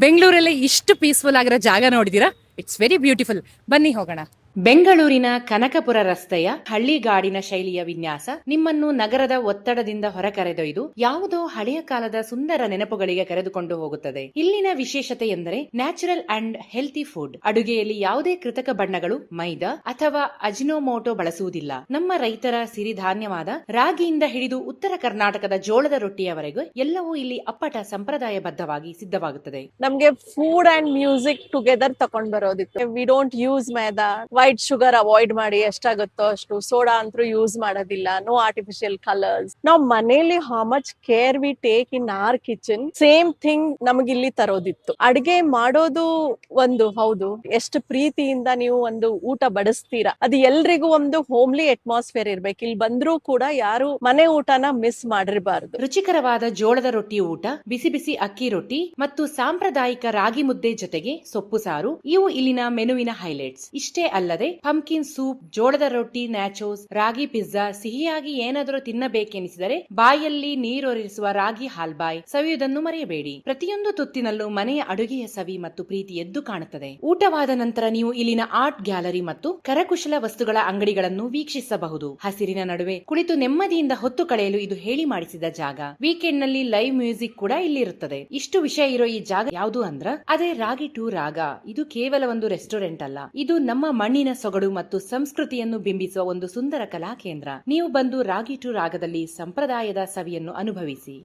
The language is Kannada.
ಬೆಂಗಳೂರಲ್ಲಿ ಇಷ್ಟು ಪೀಸ್ಫುಲ್ ಆಗಿರೋ ಜಾಗ ನೋಡಿದೀರಾ? It's very beautiful. ಬನ್ನಿ ಹೋಗೋಣ. ಬೆಂಗಳೂರಿನ ಕನಕಪುರ ರಸ್ತೆಯ ಹಳ್ಳಿಗಾಡಿನ ಶೈಲಿಯ ವಿನ್ಯಾಸ ನಿಮ್ಮನ್ನು ನಗರದ ಒತ್ತಡದಿಂದ ಹೊರಕರೆದೊಯ್ದು ಯಾವುದೋ ಹಳೆಯ ಕಾಲದ ಸುಂದರ ನೆನಪುಗಳಿಗೆ ಕರೆದುಕೊಂಡು ಹೋಗುತ್ತದೆ. ಇಲ್ಲಿನ ವಿಶೇಷತೆ ಎಂದರೆ ನ್ಯಾಚುರಲ್ ಅಂಡ್ ಹೆಲ್ತಿ ಫುಡ್. ಅಡುಗೆಯಲ್ಲಿ ಯಾವುದೇ ಕೃತಕ ಬಣ್ಣಗಳು, ಮೈದಾ ಅಥವಾ ಅಜಿನೋಮೋಟೊ ಬಳಸುವುದಿಲ್ಲ. ನಮ್ಮ ರೈತರ ಸಿರಿಧಾನ್ಯವಾದ ರಾಗಿಯಿಂದ ಹಿಡಿದು ಉತ್ತರ ಕರ್ನಾಟಕದ ಜೋಳದ ರೊಟ್ಟಿಯವರೆಗೂ ಎಲ್ಲವೂ ಇಲ್ಲಿ ಅಪ್ಪಟ ಸಂಪ್ರದಾಯಬದ್ಧವಾಗಿ ಸಿದ್ಧವಾಗುತ್ತದೆ. ನಮ್ಗೆ ಫುಡ್ ಅಂಡ್ ಮ್ಯೂಸಿಕ್ ಟುಗೆದರ್ ತಕೊಂಡ್ ಬರೋದಿತ್ತು. We don't use maida, white sugar avoid ಮಾಡಿ, ಎಷ್ಟಾಗುತ್ತೋ ಅಷ್ಟು. ಸೋಡಾ ಅಂತೂ ಯೂಸ್ ಮಾಡೋದಿಲ್ಲ. No artificial colours. ನಾವ್ ಮನೇಲಿ how much care we take in our kitchen, same thing ನಮ್ಗೆ ಇಲ್ಲಿ ತರೋದಿತ್ತು. ಅಡ್ಗೆ ಮಾಡೋದು ಒಂದು ಹೌದು, ಎಷ್ಟು ಪ್ರೀತಿಯಿಂದ ನೀವು ಒಂದು ಊಟ ಬಡಿಸ್ತೀರಾ, ಅದು ಎಲ್ರಿಗೂ ಒಂದು ಹೋಮ್ಲಿ ಅಟ್ಮಾಸ್ಫಿಯರ್ ಇರ್ಬೇಕು. ಇಲ್ಲಿ ಬಂದ್ರೂ ಕೂಡ ಯಾರು ಮನೆ ಊಟನ ಮಿಸ್ ಮಾಡಿರಬಾರ್ದು. ರುಚಿಕರವಾದ ಜೋಳದ ರೊಟ್ಟಿ ಊಟ, ಬಿಸಿ ಬಿಸಿ ಅಕ್ಕಿ ರೊಟ್ಟಿ ಮತ್ತು ಸಾಂಪ್ರದಾಯಿಕ ರಾಗಿ ಮುದ್ದೆ ಜೊತೆಗೆ ಸೊಪ್ಪು ಸಾರು ಇವು ಇಲ್ಲಿನ ಮೆನುವಿನ ಹೈಲೈಟ್ಸ್. ಇಷ್ಟೇ ಅಲ್ಲದೆ ಪಂಪ್ಕಿನ್ ಸೂಪ್, ಜೋಳದ ರೊಟ್ಟಿ, ನ್ಯಾಚೋಸ್, ರಾಗಿ ಪಿಜ್ಜಾ, ಸಿಹಿಯಾಗಿ ಏನಾದರೂ ತಿನ್ನಬೇಕೆನಿಸಿದರೆ ಬಾಯಲ್ಲಿ ನೀರೊರಿಸುವ ರಾಗಿ ಹಾಲ್ಬಾಯ್ ಸವಿಯುವುದನ್ನು ಮರೆಯಬೇಡಿ. ಪ್ರತಿಯೊಂದು ತುತ್ತಿನಲ್ಲೂ ಮನೆಯ ಅಡುಗೆಯ ಸವಿ ಮತ್ತು ಪ್ರೀತಿ ಎದ್ದು ಕಾಣುತ್ತದೆ. ಊಟವಾದ ನಂತರ ನೀವು ಇಲ್ಲಿನ ಆರ್ಟ್ ಗ್ಯಾಲರಿ ಮತ್ತು ಕರಕುಶಲ ವಸ್ತುಗಳ ಅಂಗಡಿಗಳನ್ನು ವೀಕ್ಷಿಸಬಹುದು. ಹಸಿರಿನ ನಡುವೆ ಕುಳಿತು ನೆಮ್ಮದಿಯಿಂದ ಹೊತ್ತು ಕಳೆಯಲು ಇದು ಹೇಳಿ ಮಾಡಿಸಿದ ಜಾಗ. ವೀಕೆಂಡ್ ನಲ್ಲಿ ಲೈವ್ ಮ್ಯೂಸಿಕ್ ಕೂಡ ಇಲ್ಲಿರುತ್ತದೆ. ಇಷ್ಟು ವಿಷಯ ಇರೋ ಈ ಜಾಗ ಯಾವುದು ಅಂದ್ರ ಅದೇ ರಾಗಿ ಟು ರಾಗ. ಇದು ಕೇವಲ ಒಂದು ರೆಸ್ಟೋರೆಂಟ್ ಅಲ್ಲ, ಇದು ನಮ್ಮ ಮಣ್ಣಿನ ಸೊಗಡು ಮತ್ತು ಸಂಸ್ಕೃತಿಯನ್ನು ಬಿಂಬಿಸುವ ಒಂದು ಸುಂದರ ಕಲಾ ಕೇಂದ್ರ. ನೀವು ಬಂದು ರಾಗಿ ಟು ರಾಗದಲ್ಲಿ ಸಂಪ್ರದಾಯದ ಸವಿಯನ್ನು ಅನುಭವಿಸಿ.